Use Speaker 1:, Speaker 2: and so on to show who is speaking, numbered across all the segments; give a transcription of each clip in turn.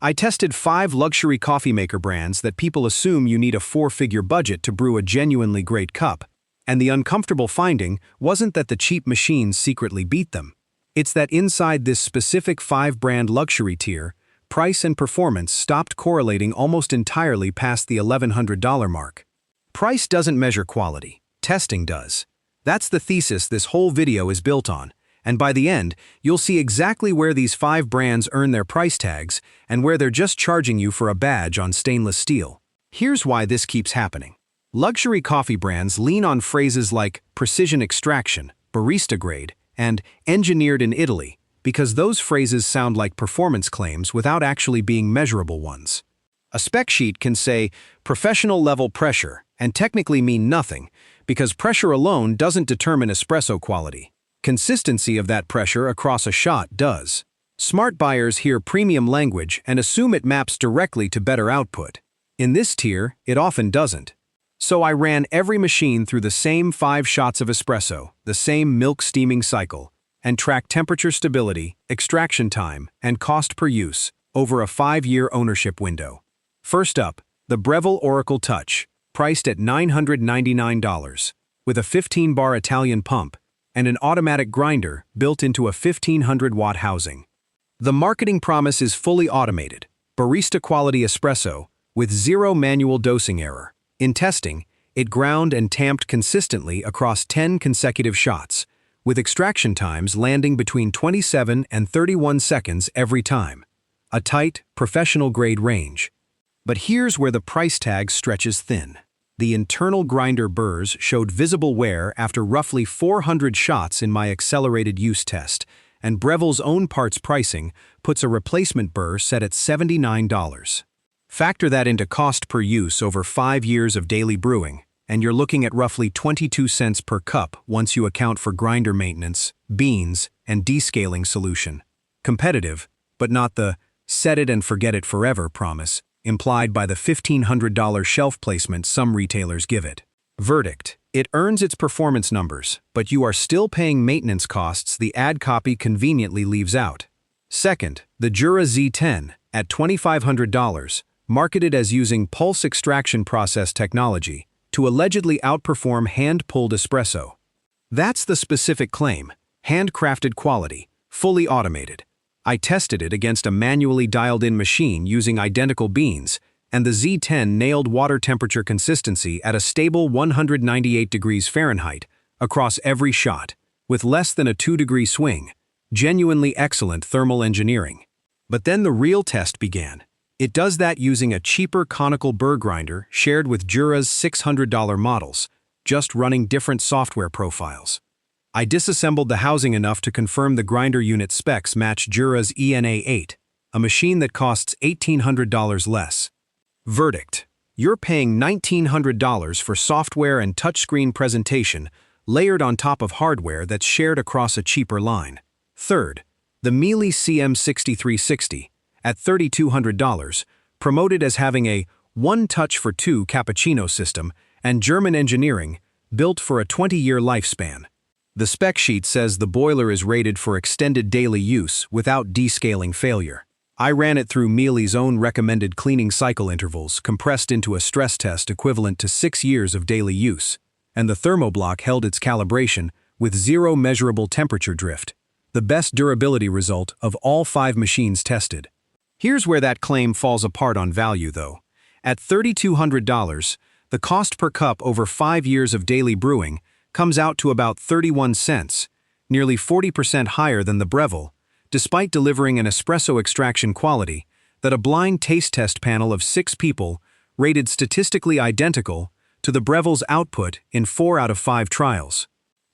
Speaker 1: I tested 5 luxury coffee maker brands that people assume you need a 4-figure budget to brew a genuinely great cup, and the uncomfortable finding wasn't that the cheap machines secretly beat them. It's that inside this specific 5-brand luxury tier, price and performance stopped correlating almost entirely past the $1,100 mark. Price doesn't measure quality, testing does. That's the thesis this whole video is built on, and by the end, you'll see exactly where these 5 brands earn their price tags and where they're just charging you for a badge on stainless steel. Here's why this keeps happening. Luxury coffee brands lean on phrases like precision extraction, barista grade, and engineered in Italy, because those phrases sound like performance claims without actually being measurable ones. A spec sheet can say professional level pressure and technically mean nothing, because pressure alone doesn't determine espresso quality. Consistency of that pressure across a shot does. Smart buyers hear premium language and assume it maps directly to better output. In this tier, it often doesn't. So I ran every machine through the same 5 shots of espresso, the same milk steaming cycle, and tracked temperature stability, extraction time, and cost per use over a 5-year ownership window. First up, the Breville Oracle Touch, priced at $999, with a 15-bar Italian pump and an automatic grinder built into a 1500-watt housing. The marketing promise is fully automated, barista-quality espresso with 0 manual dosing error. In testing, it ground and tamped consistently across 10 consecutive shots, with extraction times landing between 27 and 31 seconds every time. A tight, professional-grade range. But here's where the price tag stretches thin. The internal grinder burrs showed visible wear after roughly 400 shots in my accelerated use test, and Breville's own parts pricing puts a replacement burr set at $79. Factor that into cost per use over 5 years of daily brewing, and you're looking at roughly 22 cents per cup once you account for grinder maintenance, beans, and descaling solution. Competitive, but not the set it and forget it forever promise implied by the $1,500 shelf placement some retailers give it. Verdict: it earns its performance numbers, but you are still paying maintenance costs the ad copy conveniently leaves out. Second, the Jura Z10, at $2,500, marketed as using pulse extraction process technology to allegedly outperform hand-pulled espresso. That's the specific claim: handcrafted quality, fully automated. I tested it against a manually dialed-in machine using identical beans, and the Z10 nailed water temperature consistency at a stable 198 degrees Fahrenheit across every shot, with less than a 2-degree swing. Genuinely excellent thermal engineering. But then the real test began. It does that using a cheaper conical burr grinder shared with Jura's $600 models, just running different software profiles. I disassembled the housing enough to confirm the grinder unit specs match Jura's ENA8, a machine that costs $1,800 less. Verdict: you're paying $1,900 for software and touchscreen presentation layered on top of hardware that's shared across a cheaper line. Third, the Miele CM6360, at $3,200, promoted as having a one-touch-for-2 cappuccino system and German engineering built for a 20-year lifespan. The spec sheet says the boiler is rated for extended daily use without descaling failure. I ran it through Miele's own recommended cleaning cycle intervals compressed into a stress test equivalent to 6 years of daily use, and the thermoblock held its calibration with 0 measurable temperature drift, the best durability result of all 5 machines tested. Here's where that claim falls apart on value, though. At $3,200, the cost per cup over 5 years of daily brewing comes out to about 31 cents, nearly 40% higher than the Breville, despite delivering an espresso extraction quality that a blind taste test panel of 6 people rated statistically identical to the Breville's output in 4 out of 5 trials.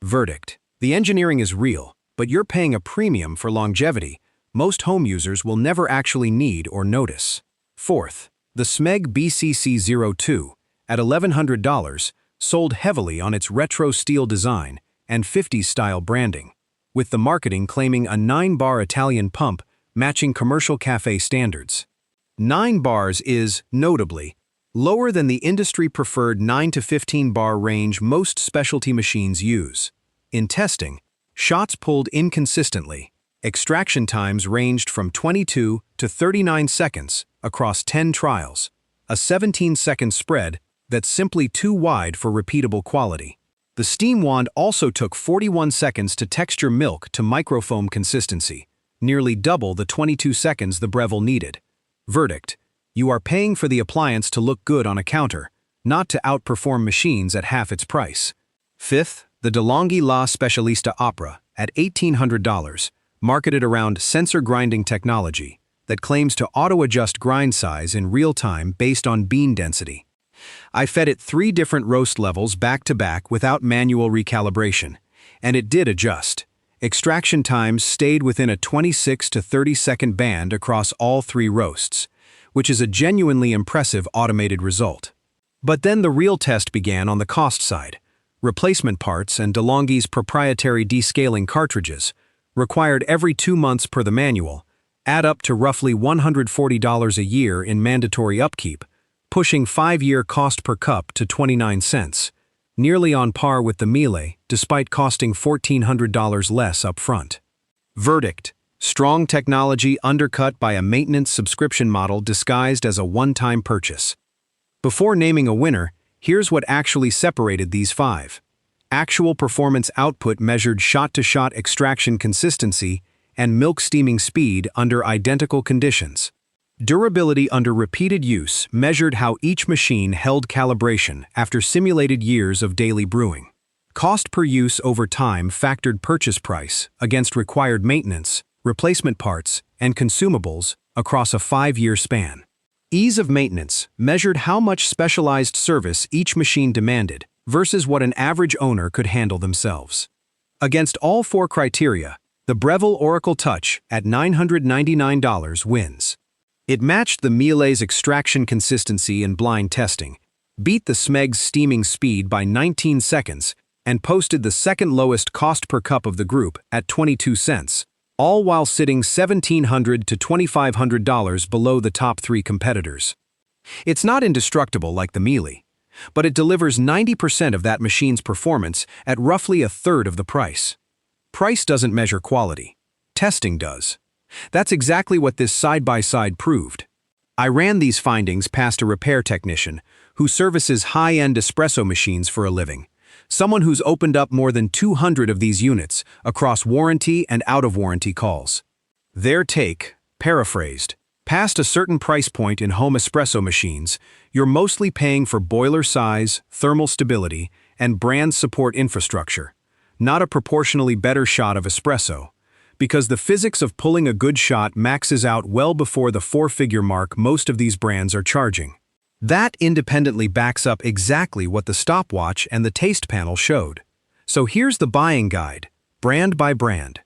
Speaker 1: Verdict: the engineering is real, but you're paying a premium for longevity most home users will never actually need or notice. Fourth, the Smeg BCC02, at $1,100, sold heavily on its retro steel design and 50s-style branding, with the marketing claiming a 9-bar Italian pump matching commercial cafe standards. 9 bars is, notably, lower than the industry-preferred 9 to 15-bar range most specialty machines use. In testing, shots pulled inconsistently, Extraction times ranged from 22 to 39 seconds across 10 trials, a 17-second spread that's simply too wide for repeatable quality. The steam wand also took 41 seconds to texture milk to microfoam consistency, nearly double the 22 seconds the Breville needed. Verdict: you are paying for the appliance to look good on a counter, not to outperform machines at half its price. Fifth, the DeLonghi La Specialista Opera at $1,800, marketed around sensor grinding technology that claims to auto-adjust grind size in real time based on bean density. I fed it 3 different roast levels back-to-back without manual recalibration, and it did adjust. Extraction times stayed within a 26 to 30-second band across all 3 roasts, which is a genuinely impressive automated result. But then the real test began on the cost side. Replacement parts and DeLonghi's proprietary descaling cartridges, required every 2 months per the manual, add up to roughly $140 a year in mandatory upkeep, pushing 5-year cost per cup to 29 cents, nearly on par with the Miele, despite costing $1,400 less up front. Verdict: strong technology undercut by a maintenance subscription model disguised as a one-time purchase. Before naming a winner, here's what actually separated these 5. Actual performance output measured shot-to-shot extraction consistency and milk steaming speed under identical conditions. Durability under repeated use measured how each machine held calibration after simulated years of daily brewing. Cost per use over time factored purchase price against required maintenance, replacement parts, and consumables across a 5-year span. Ease of maintenance measured how much specialized service each machine demanded versus what an average owner could handle themselves. Against all 4 criteria, the Breville Oracle Touch at $999 wins. It matched the Miele's extraction consistency in blind testing, beat the Smeg's steaming speed by 19 seconds, and posted the second lowest cost per cup of the group at 22 cents, all while sitting $1,700 to $2,500 below the top 3 competitors. It's not indestructible like the Miele, but it delivers 90% of that machine's performance at roughly a third of the price. Price doesn't measure quality. Testing does. That's exactly what this side-by-side proved. I ran these findings past a repair technician who services high-end espresso machines for a living, someone who's opened up more than 200 of these units across warranty and out-of-warranty calls. Their take, paraphrased: past a certain price point in home espresso machines, you're mostly paying for boiler size, thermal stability, and brand support infrastructure, not a proportionally better shot of espresso, because the physics of pulling a good shot maxes out well before the 4-figure mark most of these brands are charging. That independently backs up exactly what the stopwatch and the taste panel showed. So here's the buying guide, brand by brand.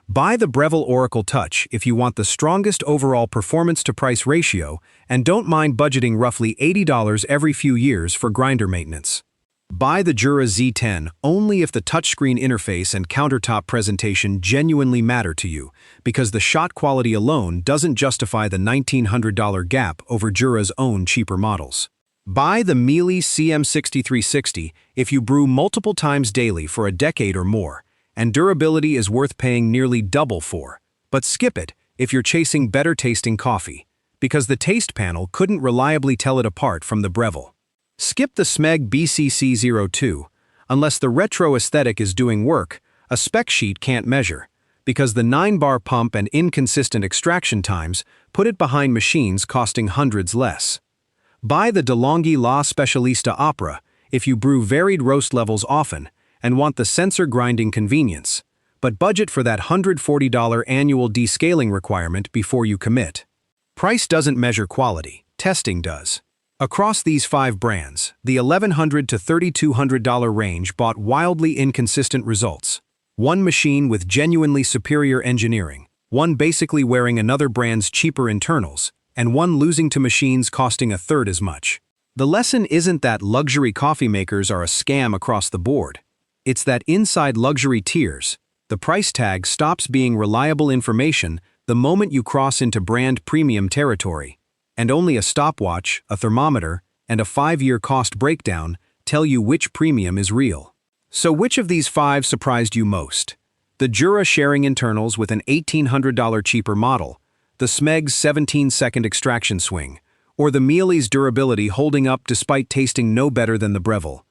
Speaker 1: Buy the Breville Oracle Touch if you want the strongest overall performance-to-price ratio and don't mind budgeting roughly $80 every few years for grinder maintenance. Buy the Jura Z10 only if the touchscreen interface and countertop presentation genuinely matter to you, because the shot quality alone doesn't justify the $1,900 gap over Jura's own cheaper models. Buy the Miele CM6360 if you brew multiple times daily for a decade or more, and durability is worth paying nearly double for. But skip it if you're chasing better-tasting coffee, because the taste panel couldn't reliably tell it apart from the Breville. Skip the Smeg BCC02, unless the retro aesthetic is doing work a spec sheet can't measure, because the 9-bar pump and inconsistent extraction times put it behind machines costing hundreds less. Buy the DeLonghi La Specialista Opera if you brew varied roast levels often and want the sensor grinding convenience, but budget for that $140 annual descaling requirement before you commit. Price doesn't measure quality, testing does. Across these 5 brands, the $1,100 to $3,200 range bought wildly inconsistent results. One machine with genuinely superior engineering, one basically wearing another brand's cheaper internals, and one losing to machines costing a third as much. The lesson isn't that luxury coffee makers are a scam across the board. It's that inside luxury tiers, the price tag stops being reliable information the moment you cross into brand premium territory, and only a stopwatch, a thermometer, and a 5-year cost breakdown tell you which premium is real. So which of these 5 surprised you most? The Jura sharing internals with an $1,800 cheaper model, the Smeg's 17-second extraction swing, or the Miele's durability holding up despite tasting no better than the Breville.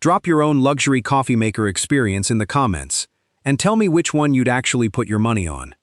Speaker 1: Drop your own luxury coffee maker experience in the comments, and tell me which one you'd actually put your money on.